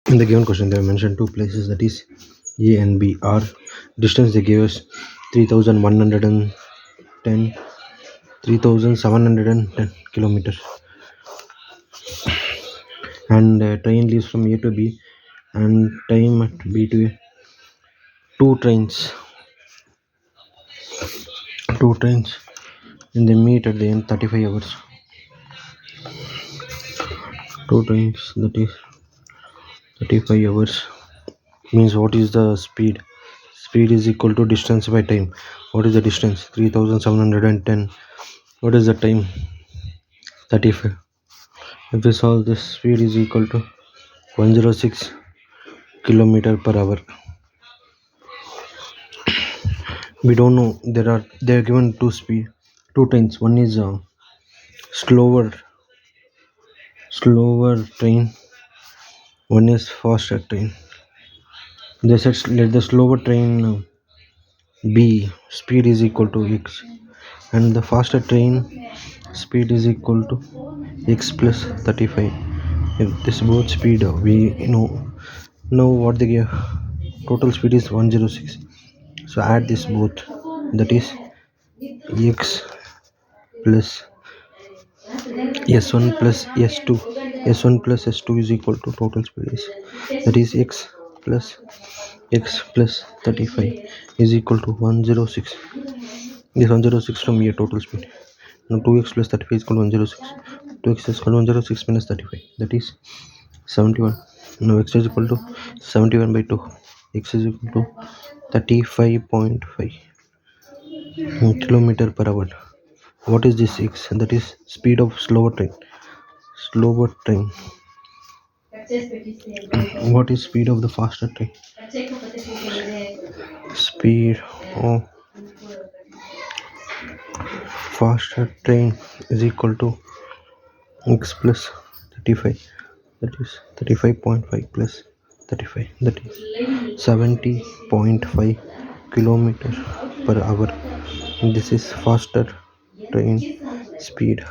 In the given question, they have mentioned two places, that is A and B. Are distance they gave us 3110, 3710 kilometers, and train leaves from A to B, and time at B to A. Two trains, two trains, and they meet at the end 35 hours. Two trains, that is 35 hours. Means what is the speed? Speed is equal to distance by time. What is the distance? 3710. What is the time? 35. If we solve this, speed is equal to 106 kilometer per hour. We don't know. They are given two trains. One is slower train. One is faster train. They said let the slower train B speed is equal to x, and the faster train speed is equal to x plus 35. If this both speed we know what they give, total speed is 106. So add this both, that is x plus s1 plus s2. S1 plus s2 is equal to total speed is, that is x plus 35 is equal to 106. This 106 from here total speed. Now 2x plus 35 is equal to 106. 2x is equal to 106 minus 35, that is 71. Now x is equal to 71 by 2. X is equal to 35.5 kilometer per hour. What is this x? That is speed of slower train. What is speed of the faster train? Speed of faster train is equal to x plus 35, that is 35.5 plus 35, that is 70.5 kilometer per hour. This is faster train speed.